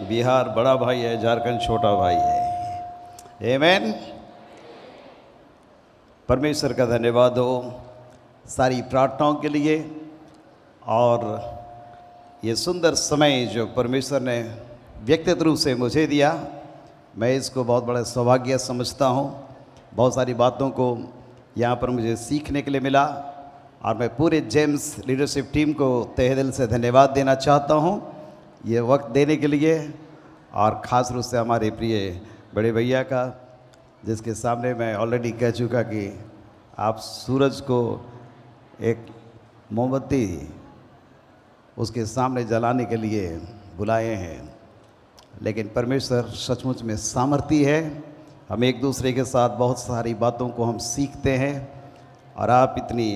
बिहार बड़ा भाई है, झारखंड छोटा भाई है। आमीन। परमेश्वर का धन्यवाद हो सारी प्रार्थनाओं के लिए और ये सुंदर समय जो परमेश्वर ने व्यक्तिगत रूप से मुझे दिया, मैं इसको बहुत बड़ा सौभाग्य समझता हूँ। बहुत सारी बातों को यहाँ पर मुझे सीखने के लिए मिला और मैं पूरे जेम्स लीडरशिप टीम को तहे दिल से धन्यवाद देना चाहता हूँ ये वक्त देने के लिए, और ख़ास रूप से हमारे प्रिय बड़े भैया का, जिसके सामने मैं ऑलरेडी कह चुका कि आप सूरज को एक मोमबत्ती उसके सामने जलाने के लिए बुलाए हैं, लेकिन परमेश्वर सचमुच में सामर्थी है। हम एक दूसरे के साथ बहुत सारी बातों को हम सीखते हैं और आप इतनी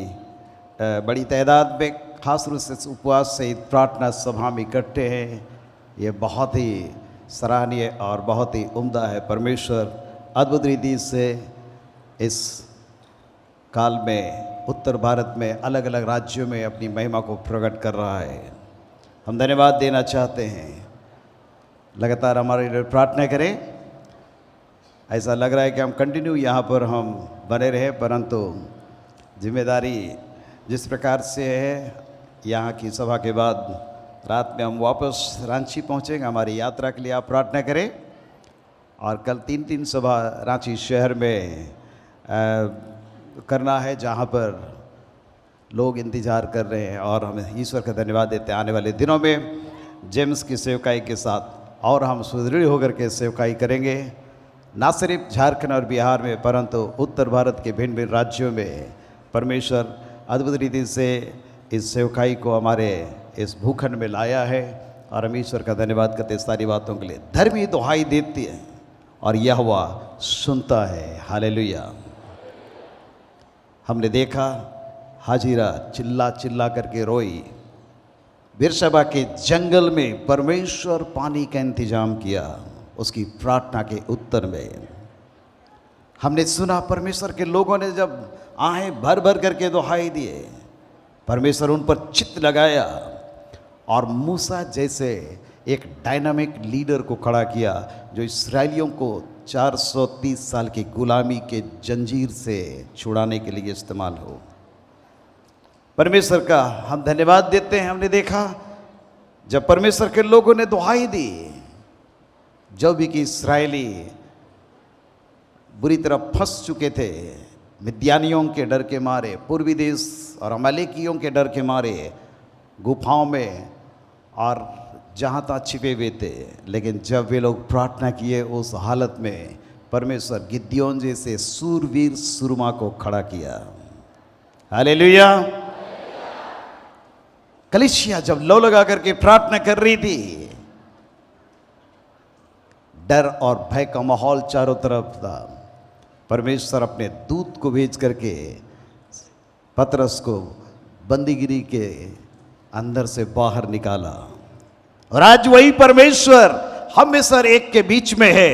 बड़ी तादाद में खास रूप से उपवास से प्रार्थना सभा में इकट्ठे हैं, ये बहुत ही सराहनीय और बहुत ही उम्दा है। परमेश्वर अद्भुत रीति से इस काल में उत्तर भारत में अलग अलग राज्यों में अपनी महिमा को प्रकट कर रहा है। हम धन्यवाद देना चाहते हैं। लगातार हमारे लिए प्रार्थना करें। ऐसा लग रहा है कि हम कंटिन्यू यहाँ पर हम बने रहे, परंतु जिम्मेदारी जिस प्रकार से है, यहाँ की सभा के बाद रात में हम वापस रांची पहुँचेंगे। हमारी यात्रा के लिए आप प्रार्थना करें। और कल 3 सभा रांची शहर में करना है, जहाँ पर लोग इंतज़ार कर रहे हैं और हम ईश्वर का धन्यवाद देते हैं। आने वाले दिनों में जेम्स की सेवकाई के साथ और हम सुदृढ़ होकर के सेवकाई करेंगे, ना सिर्फ झारखंड और बिहार में परंतु उत्तर भारत के भिन्न भिन्न राज्यों में। परमेश्वर अद्भुत रीति से इस सेवकाई को हमारे इस भूखंड में लाया है और हम ईश्वर का धन्यवाद करते सारी बातों के लिए। धर्मी दुहाई देती है और यहोवा सुनता है। हालेलुया। हमने देखा हाजिरा चिल्ला चिल्ला करके रोई। बिरशबा के जंगल में परमेश्वर पानी का इंतजाम किया उसकी प्रार्थना के उत्तर में। हमने सुना परमेश्वर के लोगों ने जब आहें भर भर करके दुहाई दिए, परमेश्वर उन पर चित्त लगाया और मूसा जैसे एक डायनामिक लीडर को खड़ा किया जो इस्राएलियों को 430 साल की गुलामी के जंजीर से छुड़ाने के लिए इस्तेमाल हो। परमेश्वर का हम धन्यवाद देते हैं। हमने देखा जब परमेश्वर के लोगों ने दुहाई दी, जब भी कि इस्राएली बुरी तरह फंस चुके थे, मिद्यानियों के डर के मारे, पूर्वी देश और अमालेकियों के डर के मारे गुफाओं में और जहाँ तहाँ छिपे हुए थे, लेकिन जब वे लोग प्रार्थना किए उस हालत में परमेश्वर गिद्योन जैसे सूरवीर सुरमा को खड़ा किया। हालेलुया। कलीसिया जब लो लगा करके प्रार्थना कर रही थी, डर और भय का माहौल चारों तरफ था, परमेश्वर अपने दूत को भेज करके पतरस को बंदीगिरी के अंदर से बाहर निकाला। और आज वही परमेश्वर हम में सर एक के बीच में है।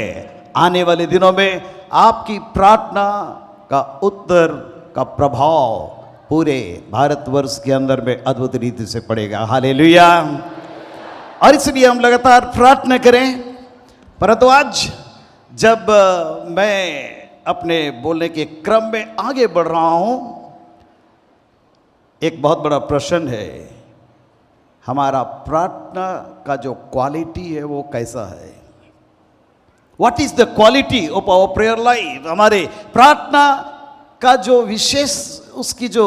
आने वाले दिनों में आपकी प्रार्थना का उत्तर का प्रभाव पूरे भारतवर्ष के अंदर में अद्भुत रीति से पड़ेगा। हालेलुया। और इसलिए हम लगातार प्रार्थना करें। परंतु आज जब मैं अपने बोलने के क्रम में आगे बढ़ रहा हूं, एक बहुत बड़ा प्रश्न है, हमारा प्रार्थना का जो क्वालिटी है वो कैसा है? What is the quality of our prayer life? हमारे प्रार्थना का जो विशेष उसकी जो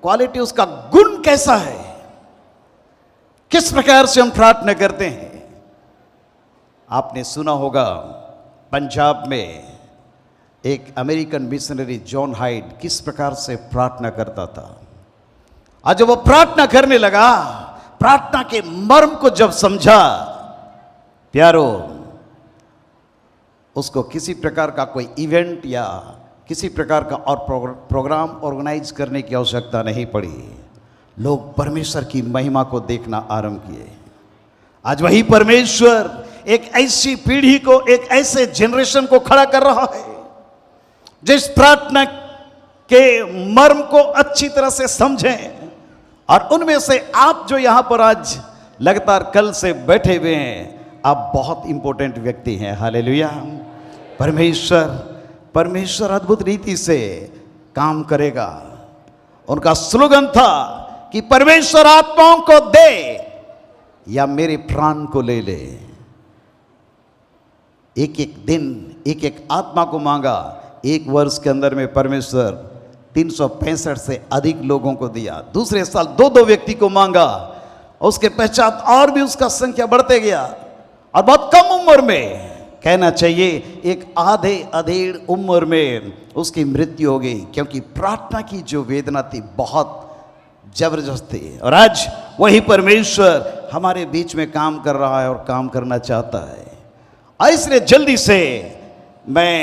क्वालिटी, उसका गुण कैसा है? किस प्रकार से हम प्रार्थना करते हैं? आपने सुना होगा पंजाब में एक अमेरिकन मिशनरी जॉन हाइड किस प्रकार से प्रार्थना करता था। आज जब वो प्रार्थना करने लगा, प्रार्थना के मर्म को जब समझा, प्यारो, उसको किसी प्रकार का कोई इवेंट या किसी प्रकार का और प्रोग्राम ऑर्गेनाइज करने की आवश्यकता नहीं पड़ी। लोग परमेश्वर की महिमा को देखना आरंभ किए। आज वही परमेश्वर एक ऐसी पीढ़ी को, एक ऐसे जनरेशन को खड़ा कर रहा है जिस प्रार्थना के मर्म को अच्छी तरह से समझें। और उनमें से आप जो यहाँ पर आज लगातार कल से बैठे हुए हैं, आप बहुत इंपॉर्टेंट व्यक्ति हैं। हालेलुया। परमेश्वर अद्भुत रीति से काम करेगा। उनका स्लोगन था कि परमेश्वर आत्माओं को दे या मेरे प्राण को ले ले। एक एक दिन एक एक आत्मा को मांगा। एक वर्ष के अंदर में परमेश्वर 365 से अधिक लोगों को दिया। दूसरे साल 2-2 व्यक्ति को मांगा। उसके पश्चात और भी उसका संख्या बढ़ते गया और बहुत कम उम्र में, कहना चाहिए एक आधे अधेड़ उम्र में उसकी मृत्यु हो गई, क्योंकि प्रार्थना की जो वेदना थी बहुत जबरदस्त थी। और आज वही परमेश्वर हमारे बीच में काम कर रहा है और काम करना चाहता है। इसलिए जल्दी से मैं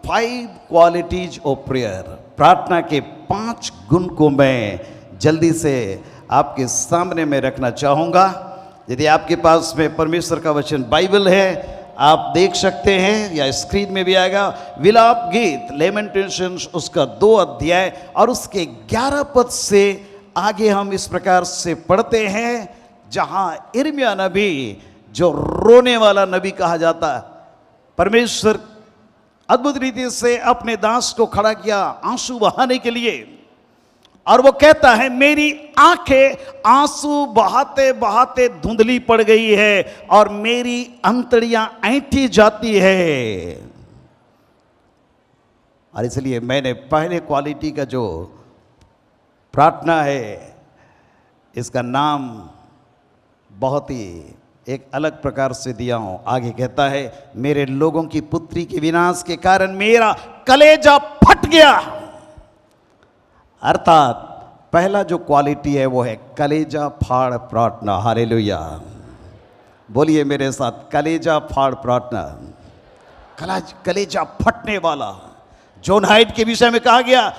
5 क्वालिटीज ऑफ प्रेयर, प्रार्थना के 5 गुण को मैं जल्दी से आपके सामने में रखना चाहूँगा। यदि आपके पास में परमेश्वर का वचन बाइबल है, आप देख सकते हैं या स्क्रीन में भी आएगा। विलाप गीत लेमेंटेशंस उसका 2 अध्याय और उसके 11 पद से आगे हम इस प्रकार से पढ़ते हैं, जहां यिर्मयाह नबी, जो रोने वाला नबी कहा जाता है, परमेश्वर अद्भुत रीति से अपने दास को खड़ा किया आंसू बहाने के लिए, और वो कहता है मेरी आंखें आंसू बहाते बहाते धुंधली पड़ गई है और मेरी अंतड़ियां ऐंठी जाती है। और इसलिए मैंने पहले क्वालिटी का जो प्रार्थना है, इसका नाम बहुत ही एक अलग प्रकार से दिया हूं। आगे कहता है मेरे लोगों की पुत्री के विनाश के कारण मेरा कलेजा फट गया। अर्थात पहला जो क्वालिटी है वो है कलेजा फाड़ प्रार्थना। हालेलुया। बोलिए मेरे साथ, कलेजा फाड़ प्रार्थना। कलेजा फटने वाला। जॉन हाइट के विषय में कहा गया,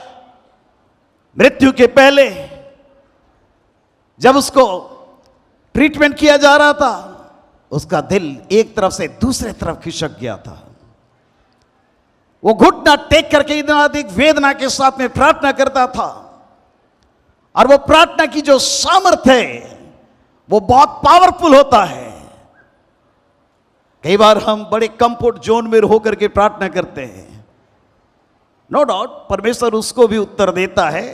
मृत्यु के पहले जब उसको ट्रीटमेंट किया जा रहा था, उसका दिल एक तरफ से दूसरे तरफ खिसक गया था। वो घुटना टेक करके इतना अधिक वेदना के साथ में प्रार्थना करता था, और वो प्रार्थना की जो सामर्थ्य है वो बहुत पावरफुल होता है। कई बार हम बड़े कंफर्ट जोन में होकर के प्रार्थना करते हैं, नो डाउट परमेश्वर उसको भी उत्तर देता है।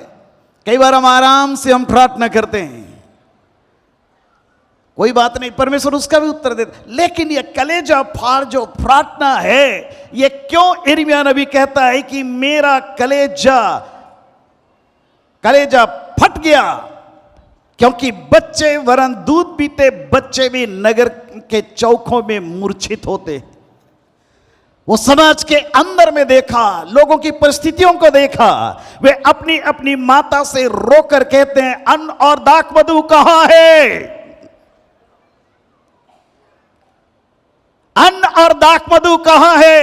कई बार हम आराम से हम प्रार्थना करते हैं, कोई बात नहीं, परमेश्वर उसका भी उत्तर देता। लेकिन ये कलेजा फाड़ जो प्रार्थना है, ये क्यों यिर्मयाह नबी कहता है कि मेरा कलेजा फट गया? क्योंकि बच्चे वरन दूध पीते बच्चे भी नगर के चौकों में मूर्छित होते। वो समाज के अंदर में देखा, लोगों की परिस्थितियों को देखा, वे अपनी अपनी माता से रोकर कहते हैं अन्न और दाख मधु कहां है? अन्न और दाख मधु कहां है?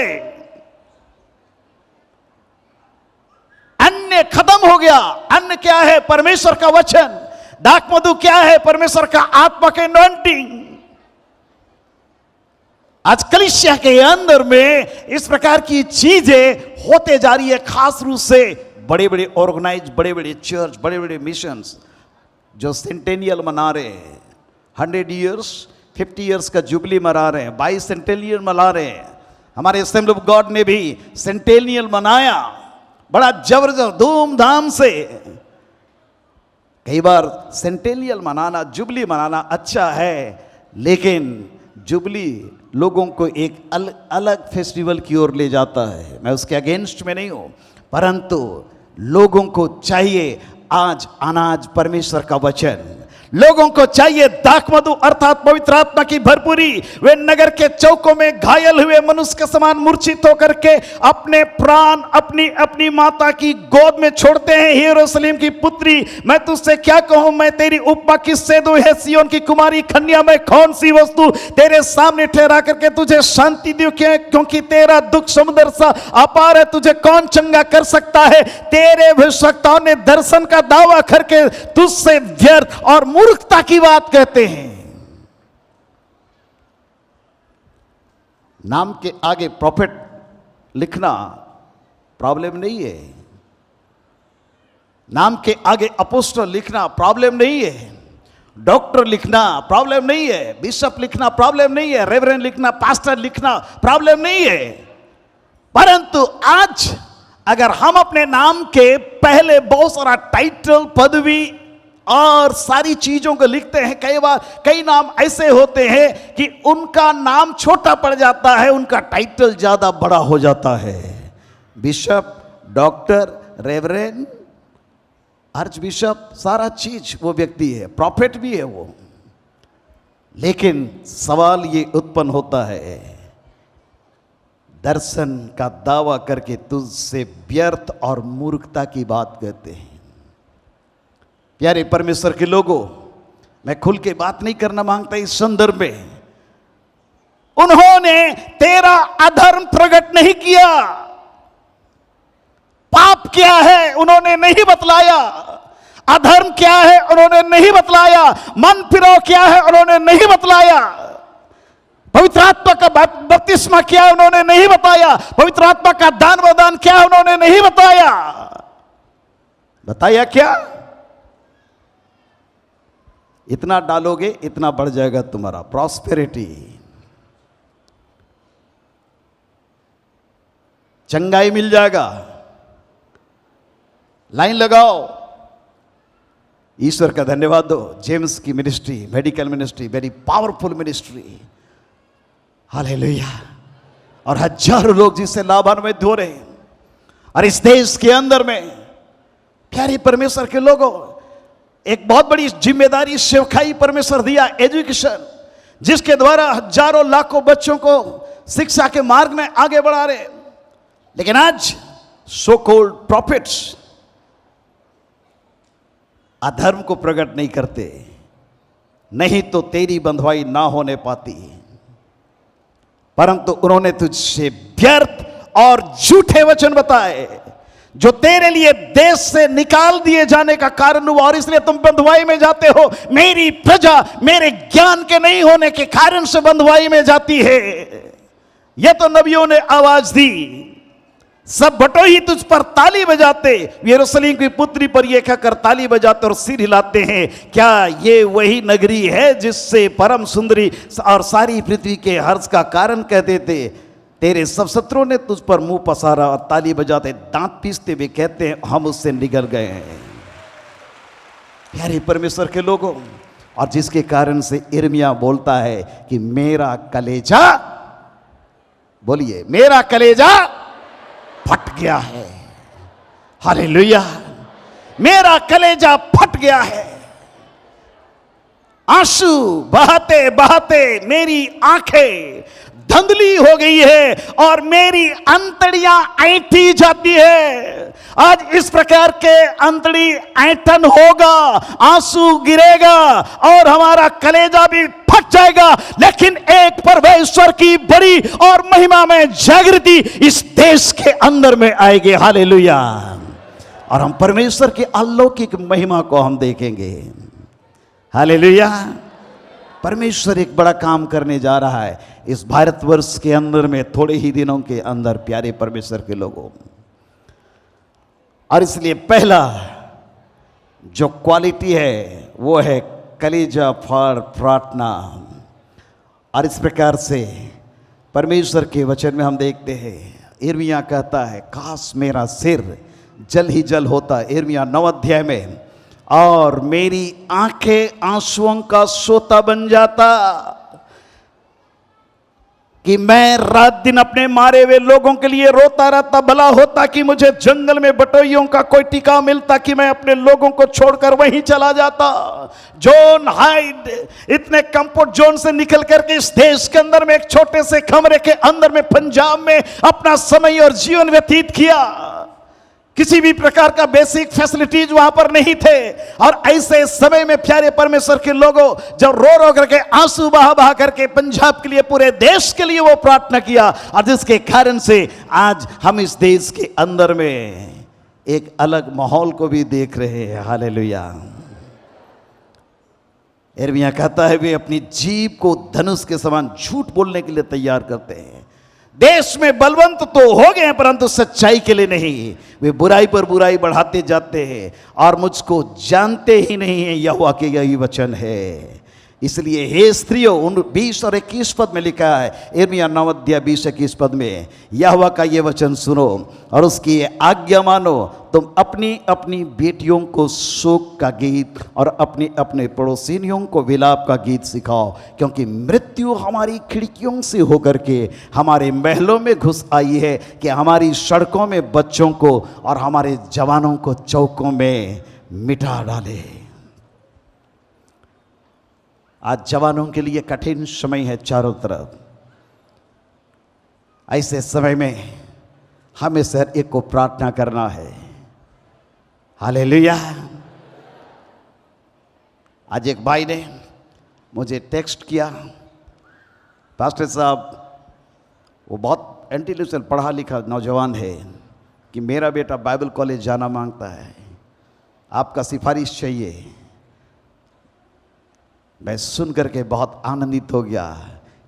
अन्न खत्म हो गया। अन्न क्या है? परमेश्वर का वचन। दाख मधु क्या है? परमेश्वर का आत्मा के एनॉइंटिंग। आज कलीसिया के अंदर में इस प्रकार की चीजें होते जा रही है, खास रूप से बड़े बड़े ऑर्गेनाइज, बड़े बड़े चर्च, बड़े बड़े मिशंस जो सेंटेनियल मना रहे हैं, 100 ईयर्स 50 ईयर्स का जुबली मना रहे हैं, 22 सेंटेनियल मना रहे हैं। हमारे असेंबली ऑफ गॉड ने भी सेंटेनियल मनाया बड़ा जबरदस्त धूमधाम से। कई बार सेंटेनियल मनाना, जुबली मनाना अच्छा है, लेकिन जुबली लोगों को एक अलग फेस्टिवल की ओर ले जाता है। मैं उसके अगेंस्ट में नहीं हूं, परंतु लोगों को चाहिए आज अनाज, परमेश्वर का वचन। लोगों को चाहिए दाख मधु अर्थात पवित्र आत्मा की भरपूरी। वे नगर के चौकों में घायल हुए मनुष्य के समान मूर्छित होकर के अपने प्राण अपनी अपनी माता की गोद में छोड़ते हैं। हे यरूशलेम की पुत्री, मैं तुझसे क्या कहूं? मैं तेरी उपमा किससे दूं? है सिय्योन की कुमारी कन्या, मैं कौन सी वस्तु तेरे सामने ठहरा करके तुझे शांति दूं? क्योंकि तेरा दुख समुद्र सा अपार है, तुझे कौन चंगा कर सकता है? तेरे भविष्यवक्ताओं ने दर्शन का दावा करके तुझसे व्यर्थ और मूर्खता की बात कहते हैं। नाम के आगे प्रॉफिट लिखना प्रॉब्लम नहीं है, नाम के आगे अपोस्टल लिखना प्रॉब्लम नहीं है। डॉक्टर लिखना प्रॉब्लम नहीं है, बिशप लिखना प्रॉब्लम नहीं है, रेवरेंड लिखना, पास्टर लिखना प्रॉब्लम नहीं है। परंतु आज अगर हम अपने नाम के पहले बहुत सारा टाइटल, पदवी और सारी चीजों को लिखते हैं, कई बार कई नाम ऐसे होते हैं कि उनका नाम छोटा पड़ जाता है, उनका टाइटल ज्यादा बड़ा हो जाता है। Bishop, doctor, reverend, arch bishop, सारा चीज वो व्यक्ति है, प्रॉफिट भी है वो। लेकिन सवाल ये उत्पन्न होता है, दर्शन का दावा करके तुझसे व्यर्थ और मूर्खता की बात कहते हैं। प्यारे परमेश्वर के लोगों, मैं खुल के बात नहीं करना मांगता इस संदर्भ में। उन्होंने तेरा अधर्म प्रकट नहीं किया, पाप क्या है उन्होंने नहीं बतलाया, अधर्म क्या है उन्होंने नहीं बतलाया, मन फिरो क्या है उन्होंने नहीं बतलाया, पवित्र आत्मा का बपतिस्मा क्या है उन्होंने नहीं बताया, पवित्र आत्मा का दान वरदान क्या है उन्होंने नहीं बताया। बताया क्या? इतना डालोगे इतना बढ़ जाएगा तुम्हारा प्रॉस्पेरिटी, चंगाई मिल जाएगा। लाइन लगाओ, ईश्वर का धन्यवाद दो। जेम्स की ministry, medical ministry, very powerful ministry, hallelujah. और हजारों लोग जिससे लाभान्वित हो रहे हैं। और इस देश के अंदर में प्यारे परमेश्वर के लोगों, एक बहुत बड़ी जिम्मेदारी सेवकाई परमेश्वर दिया, एजुकेशन, जिसके द्वारा हजारों लाखों बच्चों को शिक्षा के मार्ग में आगे बढ़ा रहे। लेकिन आज सो कॉल्ड प्रॉफिट्स अधर्म को प्रकट नहीं करते, नहीं तो तेरी बंधुआई ना होने पाती। परंतु उन्होंने तुझसे व्यर्थ और झूठे वचन बताए, जो तेरे लिए देश से निकाल दिए जाने का कारण हुआ, और इसलिए तुम बंधुआई में जाते हो। मेरी प्रजा मेरे ज्ञान के नहीं होने के कारण से बंधुआई में जाती है। यह तो नबियों ने आवाज दी, सब बटोही तुझ पर ताली बजाते, यरूशलेम की पुत्री पर ये कहकर ताली बजाते और सिर हिलाते हैं, क्या ये वही नगरी है जिससे परम सुंदरी और सारी पृथ्वी के हर्ष का कारण कहते थे? तेरे सब शत्रुओं ने तुझ पर मुंह पसारा और ताली बजाते, दांत पीसते हुए कहते हैं हम उससे निकल गए हैं। प्यारे परमेश्वर के लोगों, और जिसके कारण से यिर्मयाह बोलता है कि मेरा कलेजा, बोलिए, मेरा कलेजा फट गया है। हालेलुया, मेरा कलेजा फट गया है। आंसू बहाते बहाते मेरी आंखें धुंधली हो गई है और मेरी अंतड़ियां ऐंठी जाती है। आज इस प्रकार के अंतड़ी ऐंठन होगा, आंसू गिरेगा और हमारा कलेजा भी फट जाएगा। लेकिन एक परमेश्वर की बड़ी और महिमा में जागृति इस देश के अंदर में आएगी। हालेलुया, और हम परमेश्वर की अलौकिक महिमा को हम देखेंगे। हालेलुया, परमेश्वर एक बड़ा काम करने जा रहा है इस भारतवर्ष के अंदर में थोड़े ही दिनों के अंदर, प्यारे परमेश्वर के लोगों। और इसलिए पहला जो क्वालिटी है वो है कलेजा फाड़ प्रार्थना। और इस प्रकार से परमेश्वर के वचन में हम देखते हैं, यिर्मयाह कहता है काश मेरा सिर जल ही जल होता, यिर्मयाह 9 अध्याय में, और मेरी आंखें आंसुओं का सोता बन जाता, कि मैं रात दिन अपने मारे हुए लोगों के लिए रोता रहता। भला होता कि मुझे जंगल में बटोइयों का कोई टिकाव मिलता, कि मैं अपने लोगों को छोड़कर वहीं चला जाता। जॉन हाइड इतने कंफर्ट जोन से निकल करके इस देश के अंदर में एक छोटे से कमरे के अंदर में पंजाब में अपना समय और जीवन व्यतीत किया। किसी भी प्रकार का बेसिक फैसिलिटीज वहां पर नहीं थे। और ऐसे समय में प्यारे परमेश्वर के लोगों, जब रो रो करके आंसू बहा बहा करके पंजाब के लिए, पूरे देश के लिए वो प्रार्थना किया, और जिसके कारण से आज हम इस देश के अंदर में एक अलग माहौल को भी देख रहे हैं। हालेलुया। यिर्मयाह कहता है वे अपनी जीभ को धनुष के समान झूठ बोलने के लिए तैयार करते हैं। देश में बलवंत तो हो गए हैं परंतु सच्चाई के लिए नहीं, वे बुराई पर बुराई बढ़ाते जाते हैं और मुझको जानते ही नहीं है। यहोवा के यही वचन है। इसलिए हे स्त्रियों, उन 20 और 21 पद में लिखा है, यिर्मयाह 9 अध्याय 20-21 पद में, यहोवा का ये वचन सुनो और उसकी आज्ञा मानो। तुम अपनी अपनी बेटियों को शोक का गीत और अपने अपने पड़ोसिनियों को विलाप का गीत सिखाओ, क्योंकि मृत्यु हमारी खिड़कियों से होकर के हमारे महलों में घुस आई है, कि हमारी सड़कों में बच्चों को और हमारे जवानों को चौकों में मिटा डाले। आज जवानों के लिए कठिन समय है चारों तरफ। ऐसे समय में हमें हर एक को प्रार्थना करना है। हालेलुया। आज एक भाई ने मुझे टेक्स्ट किया, पास्टर साहब, वो बहुत इंटेलिजेंट पढ़ा लिखा नौजवान है, कि मेरा बेटा बाइबल कॉलेज जाना मांगता है, आपका सिफारिश चाहिए। मैं सुन करके बहुत आनंदित हो गया,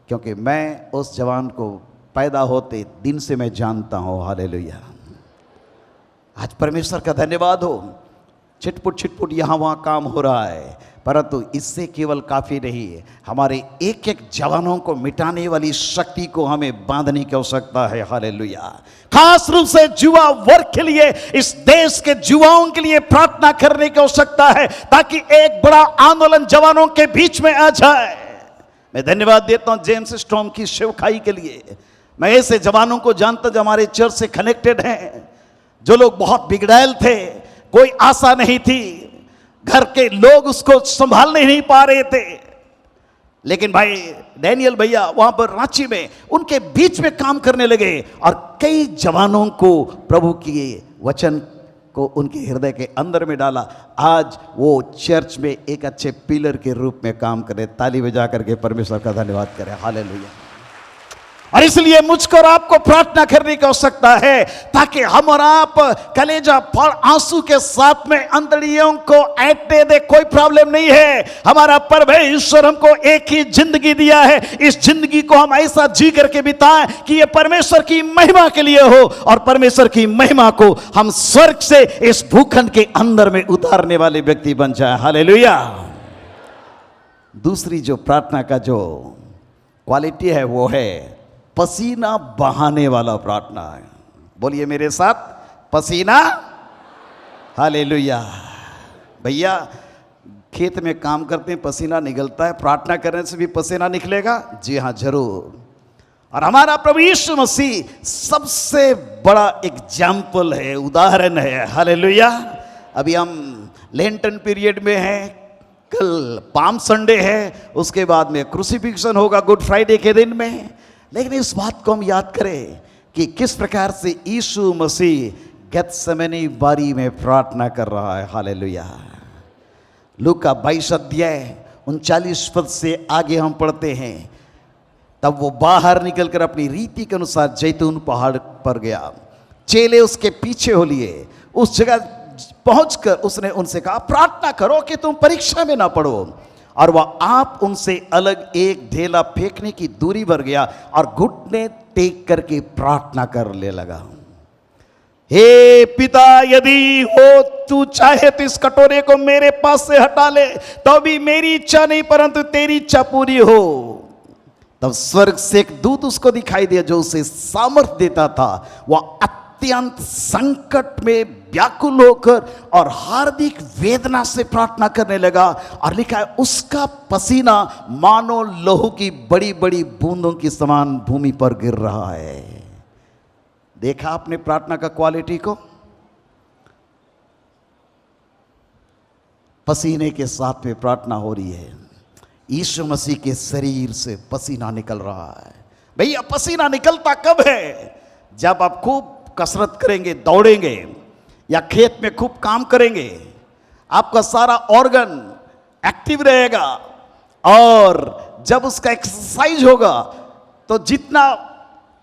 क्योंकि मैं उस जवान को पैदा होते दिन से मैं जानता हूँ। हालेलुया। आज परमेश्वर का धन्यवाद हो, छिटपुट यहाँ वहाँ काम हो रहा है, परंतु इससे केवल काफ़ी नहीं है। हमारे एक एक जवानों को मिटाने वाली शक्ति को हमें बांधने की आवश्यकता है। हालेलुया। खास रूप से युवा वर्ग के लिए, इस देश के युवाओं के लिए प्रार्थना करने की आवश्यकता है, ताकि एक बड़ा आंदोलन जवानों के बीच में आ जाए। मैं धन्यवाद देता हूं जेम्स स्टॉर्म की सेवकाई के लिए। मैं ऐसे जवानों को जानता जो हमारे चर्च से कनेक्टेड हैं, जो लोग बहुत बिगड़ैल थे, कोई आशा नहीं थी, घर के लोग उसको संभालने नहीं पा रहे थे, लेकिन भाई डैनियल भैया वहां पर रांची में उनके बीच में काम करने लगे और कई जवानों को प्रभु के वचन को उनके हृदय के अंदर में डाला। आज वो चर्च में एक अच्छे पिलर के रूप में काम करे। ताली बजा करके परमेश्वर का धन्यवाद करें। हालेलुया। और इसलिए मुझको और आपको प्रार्थना करने की आवश्यकता है, ताकि हम और आप कलेजा फाड़ आंसू के साथ में अंतड़ियों को ऐंठने दे। कोई प्रॉब्लम नहीं है। हमारा परमेश्वर हमको एक ही जिंदगी दिया है, इस जिंदगी को हम ऐसा जी करके बिताएं कि ये परमेश्वर की महिमा के लिए हो, और परमेश्वर की महिमा को हम स्वर्ग से इस भूखंड के अंदर में उतारने वाले व्यक्ति बन जाए। हालेलुया। दूसरी जो प्रार्थना का जो क्वालिटी है वो है पसीना बहाने वाला प्रार्थना है। बोलिए मेरे साथ, पसीना। हालेलुया। भैया खेत में काम करते हैं, पसीना निकलता है, प्रार्थना करने से भी पसीना निकलेगा। जी हाँ, जरूर। और हमारा प्रभु यीशु मसीह सबसे बड़ा एग्जाम्पल है, उदाहरण है। हालेलुया। अभी हम लेंटन पीरियड में हैं, कल पाम संडे है, उसके बाद में क्रूसिफिक्शन होगा गुड फ्राइडे के दिन में। लेकिन इस बात को हम याद करें कि किस प्रकार से यीशु मसीह गेत्सेमनी बारी में प्रार्थना कर रहा है। हालेलुया। लूका 22 अध्याय 39 पद से आगे हम पढ़ते हैं, तब वो बाहर निकलकर अपनी रीति के अनुसार जैतून पहाड़ पर गया। चेले उसके पीछे हो लिए। उस जगह पहुंचकर उसने उनसे कहा, प्रार्थना करो कि तुम परीक्षा में ना पड़ो। और वह आप उनसे अलग एक ढेला फेंकने की दूरी पर गया और घुटने टेक करके प्रार्थना करने लगा। हे पिता, यदि हो तू चाहे तो इस कटोरे को मेरे पास से हटा ले, तो भी मेरी इच्छा नहीं परंतु तेरी इच्छा पूरी हो। तब स्वर्ग से एक दूत उसको दिखाई दिया जो उसे सामर्थ्य देता था। वह अत्यंत संकट में व्याकुल होकर और हार्दिक वेदना से प्रार्थना करने लगा। और लिखा है, उसका पसीना मानो लहू की बड़ी बड़ी बूंदों की समान भूमि पर गिर रहा है। देखा आपने प्रार्थना का क्वालिटी को? पसीने के साथ में प्रार्थना हो रही है। यीशु मसीह के शरीर से पसीना निकल रहा है। भैया पसीना निकलता कब है? जब आप खूब कसरत करेंगे, दौड़ेंगे, या खेत में खूब काम करेंगे, आपका सारा ऑर्गन एक्टिव रहेगा, और जब उसका एक्सरसाइज होगा तो जितना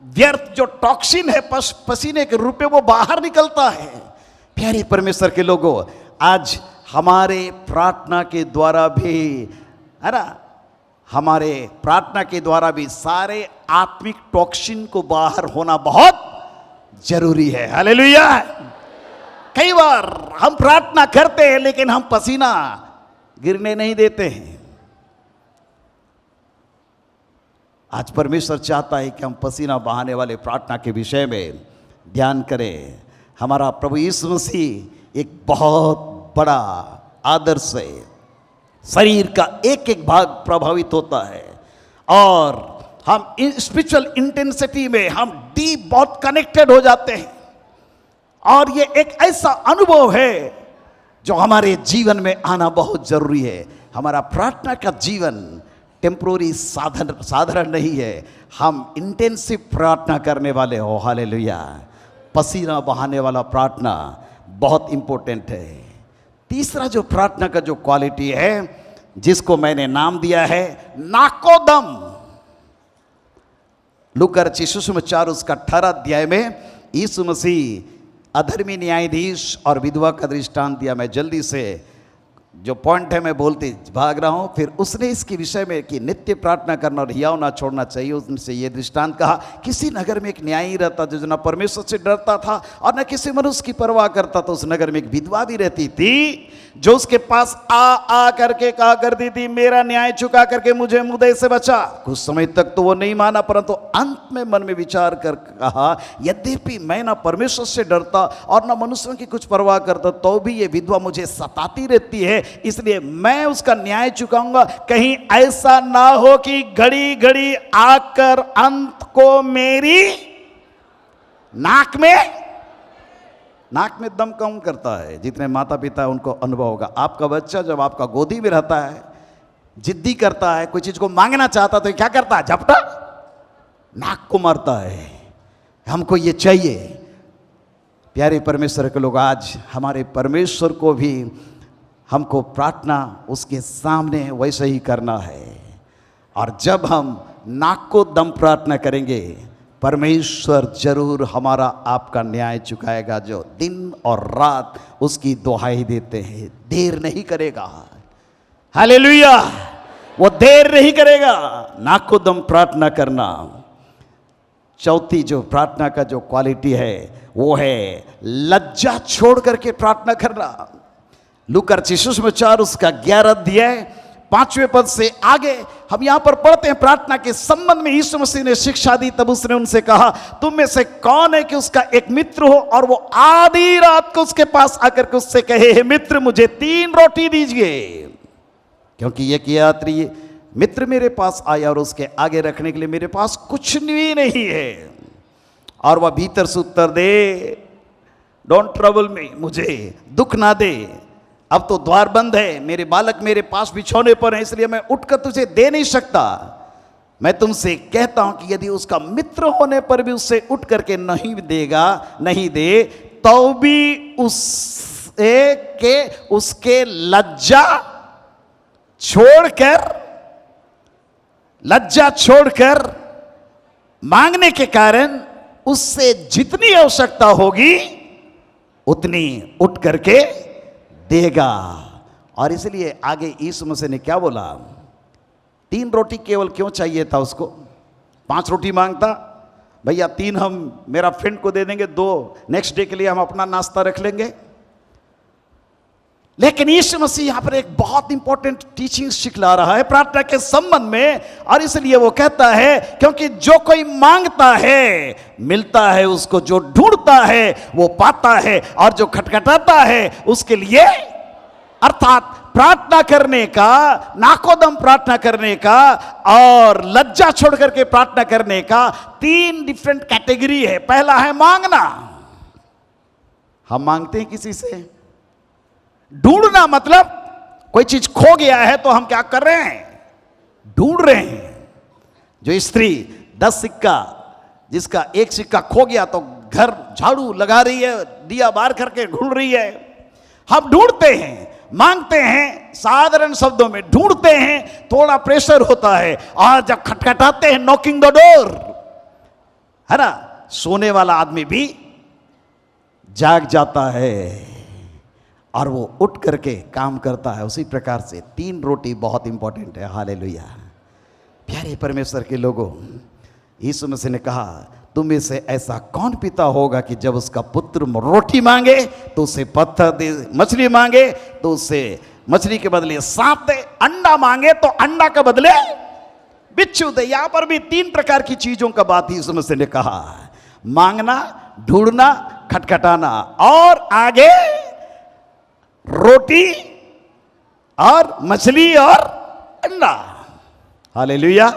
व्यर्थ जो टॉक्सिन है पसीने के रूप में वो बाहर निकलता है। प्यारे परमेश्वर के लोगों, आज हमारे प्रार्थना के द्वारा भी, है ना, हमारे प्रार्थना के द्वारा भी सारे आत्मिक टॉक्सिन को बाहर होना बहुत जरूरी है। हालेलुया। कई बार हम प्रार्थना करते हैं लेकिन हम पसीना गिरने नहीं देते हैं। आज परमेश्वर चाहता है कि हम पसीना बहाने वाले प्रार्थना के विषय में ध्यान करें। हमारा प्रभु यीशु मसीह एक बहुत बड़ा आदर्श है। शरीर का एक एक भाग प्रभावित होता है और हम स्पिरिचुअल इंटेंसिटी में हम डीप बहुत कनेक्टेड हो जाते हैं और ये एक ऐसा अनुभव है जो हमारे जीवन में आना बहुत जरूरी है। हमारा प्रार्थना का जीवन टेम्पोररी साधारण नहीं है। हम इंटेंसिव प्रार्थना करने वाले हो। हालेलुया। पसीना बहाने वाला प्रार्थना बहुत इंपॉर्टेंट है। तीसरा जो प्रार्थना का जो क्वालिटी है जिसको मैंने नाम दिया है नाकोदम। लूका रचित सुसमाचार उसका 18 अध्याय में यीशु मसीह अधर्मी न्यायाधीश और विधवा का दृष्टांत दिया। मैं जल्दी से जो पॉइंट है मैं बोलते भाग रहा हूं। फिर उसने इसके विषय में कि नित्य प्रार्थना करना और हियाव ना छोड़ना चाहिए, उनसे ये दृष्टांत कहा। किसी नगर में एक न्यायी रहता जो न परमेश्वर से डरता था और न किसी मनुष्य की परवाह करता। तो उस नगर में एक विधवा भी रहती थी जो उसके पास आ करके कहा करती थी, मेरा न्याय चुका करके मुझे मुद्दे से बचा। कुछ समय तक तो वो नहीं माना, परंतु अंत में मन में विचार कर कहा, यद्यपि मैं ना परमेश्वर से डरता और ना मनुष्यों की कुछ परवाह करता, तो भी ये विधवा मुझे सताती रहती है, इसलिए मैं उसका न्याय चुकाऊंगा। कहीं ऐसा ना हो कि घड़ी घड़ी आकर अंत को मेरी नाक में दम कौन करता है। जितने माता पिता उनको अनुभव होगा। आपका बच्चा जब आपका गोदी में रहता है, जिद्दी करता है, कोई चीज को मांगना चाहता तो क्या करता है, झपटा नाक को मारता है, हमको ये चाहिए। प्यारे परमेश्वर के लोग, आज हमारे परमेश्वर को भी हमको प्रार्थना उसके सामने वैसे ही करना है। और जब हम नाक को दम प्रार्थना करेंगे, परमेश्वर जरूर हमारा आपका न्याय चुकाएगा। जो दिन और रात उसकी दुहाई देते हैं, देर नहीं करेगा। हालेलुया। वो देर नहीं करेगा। नाक को दम प्रार्थना करना। चौथी जो प्रार्थना का जो क्वालिटी है वो है लज्जा छोड़ करके प्रार्थना करना। लूका रचित सुसमाचार उसका 11 अध्याय 5वें पद से आगे हम यहां पर पढ़ते हैं। प्रार्थना के संबंध में यीशु मसीह ने शिक्षा दी। तब उसने उनसे कहा, तुम में से कौन है कि उसका एक मित्र हो और वो आधी रात को उसके पास आकर के उससे कहे, हे मित्र मुझे 3 रोटी दीजिए, क्योंकि एक यात्री मित्र मेरे पास आया और उसके आगे रखने के लिए मेरे पास कुछ भी नहीं है। और वह भीतर से उत्तर दे, डोंट ट्रबल मी, मुझे दुख ना दे, अब तो द्वार बंद है, मेरे बालक मेरे पास बिछौने पर है, इसलिए मैं उठकर तुझे दे नहीं सकता। मैं तुमसे कहता हूं कि यदि उसका मित्र होने पर भी उससे उठ करके नहीं दे, तो भी उसके लज्जा छोड़कर मांगने के कारण उससे जितनी आवश्यकता होगी उतनी उठ करके देगा। और इसलिए आगे यीशु मसीह ने क्या बोला, 3 रोटी केवल क्यों चाहिए था उसको? 5 रोटी मांगता, भैया 3 हम मेरा फ्रेंड को दे देंगे, 2 नेक्स्ट डे के लिए हम अपना नाश्ता रख लेंगे। लेकिन यीशु मसीह यहां पर एक बहुत इंपॉर्टेंट टीचिंग सिखला रहा है प्रार्थना के संबंध में। और इसलिए वो कहता है, क्योंकि जो कोई मांगता है मिलता है उसको, जो ढूंढता है वो पाता है, और जो खटखटाता है उसके लिए, अर्थात प्रार्थना करने का, नाकोदम प्रार्थना करने का और लज्जा छोड़ करके प्रार्थना करने का 3 डिफरेंट कैटेगरी है। पहला है मांगना। हम मांगते हैं किसी से। ढूंढना मतलब कोई चीज खो गया है तो हम क्या कर रहे हैं, ढूंढ रहे हैं। जो स्त्री 10 सिक्का, जिसका 1 सिक्का खो गया तो घर झाड़ू लगा रही है, दिया बार करके ढूंढ रही है। हम ढूंढते हैं, मांगते हैं, साधारण शब्दों में ढूंढते हैं, थोड़ा प्रेशर होता है, और जब खटखटाते हैं, नॉकिंग द डोर, है ना, सोने वाला आदमी भी जाग जाता है और वो उठ करके काम करता है। उसी प्रकार से 3 रोटी बहुत इंपॉर्टेंट है। हालेलुया। प्यारे परमेश्वर के लोगों, यीशु मसीह ने कहा, तुम में से ऐसा कौन पिता होगा कि जब उसका पुत्र रोटी मांगे तो उसे पत्थर दे, मछली मांगे तो उसे मछली के बदले सांप दे, अंडा मांगे तो अंडा के बदले बिच्छू दे। यहां पर भी 3 प्रकार की चीजों का बात यीशु मसीह ने कहा, मांगना, ढूंढना, खटखटाना, और आगे रोटी और मछली और अंडा। हालेलुया,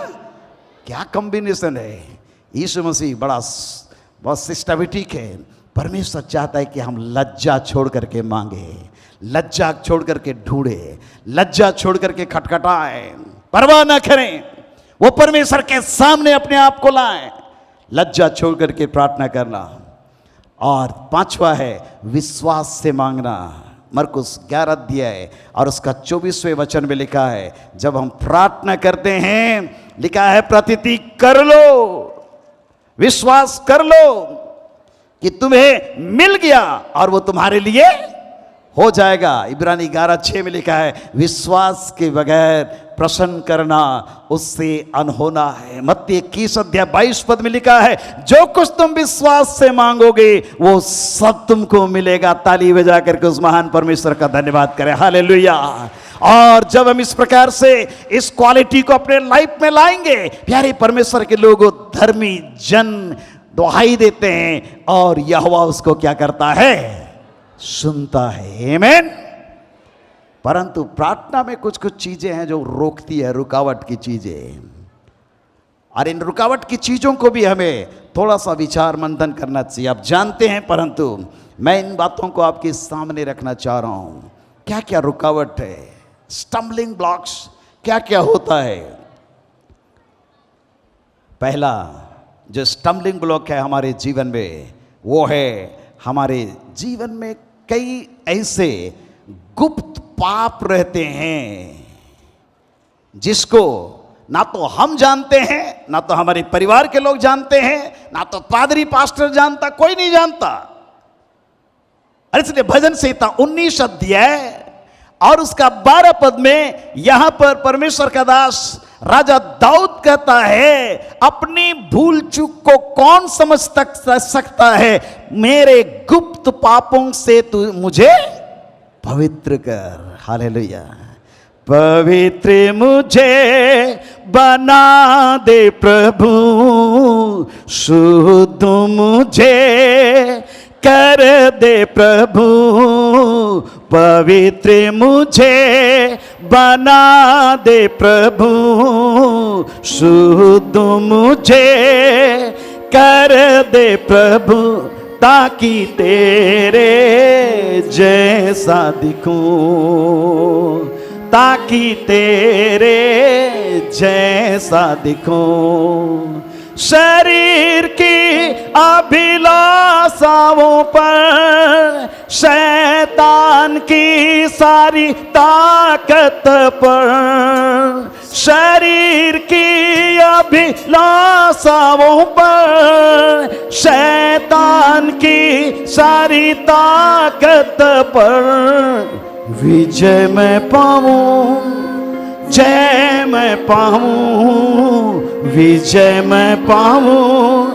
क्या कॉम्बिनेशन है। यीशु मसीह बहुत सिस्टमेटिक है। परमेश्वर चाहता है कि हम लज्जा छोड़ करके मांगे, लज्जा छोड़ करके ढूंढे, लज्जा छोड़ करके खटखटाएं, परवाह ना करें, वो परमेश्वर के सामने अपने आप को लाएं, लज्जा छोड़ करके प्रार्थना करना। और 5वां है विश्वास से मांगना। मरकुस 11 अध्याय और उसका 24वें वचन में लिखा है, जब हम प्रार्थना करते हैं, लिखा है प्रतिति कर लो, विश्वास कर लो कि तुम्हें मिल गया और वो तुम्हारे लिए हो जाएगा। इब्रानी 11:6 में लिखा है, विश्वास के बगैर प्रसन्न करना उससे अनहोना है। मत्ती 21 अध्याय 22 पद में लिखा है, जो कुछ तुम विश्वास से मांगोगे वो सब तुमको मिलेगा। ताली बजा करके उस महान परमेश्वर का धन्यवाद करें। हालेलुया। और जब हम इस प्रकार से इस क्वालिटी को अपने लाइफ में लाएंगे, प्यारे परमेश्वर के लोगों, धर्मी जन दुहाई देते हैं और यहोवा उसको क्या करता है, सुनता है। आमीन। परंतु प्रार्थना में कुछ कुछ चीजें हैं जो रोकती है, रुकावट की चीजें, और इन रुकावट की चीजों को भी हमें थोड़ा सा विचार मंथन करना चाहिए। आप जानते हैं, परंतु मैं इन बातों को आपके सामने रखना चाह रहा हूं। क्या क्या रुकावट है, स्टम्बलिंग ब्लॉक्स क्या क्या होता है। पहला जो स्टम्बलिंग ब्लॉक है हमारे जीवन में, वो है हमारे जीवन में कई ऐसे गुप्त पाप रहते हैं जिसको ना तो हम जानते हैं, ना तो हमारे परिवार के लोग जानते हैं, ना तो पादरी पास्टर जानता, कोई नहीं जानता। और इसलिए भजन संहिता 19 अध्याय और उसका 12 पद में यहां पर परमेश्वर का दास राजा दाऊद कहता है, अपनी भूल चूक को कौन समझ सकता है, मेरे गुप्त पापों से तू मुझे पवित्र कर। हालेलुया। पवित्र मुझे बना दे प्रभु, शुद्ध मुझे कर दे प्रभु, पवित्र मुझे बना दे प्रभु, शुद्ध मुझे कर दे प्रभु, ताकि तेरे जैसा दिखूं, ताकि तेरे जैसा दिखूं। शरीर की अभिलाषाओं पर, शैतान की सारी ताकत पर, शरीर की अभिलाषाओं पर, शैतान की सारी ताकत पर विजय मैं पाऊं, जय मैं पाऊं, विजय मैं पाऊं,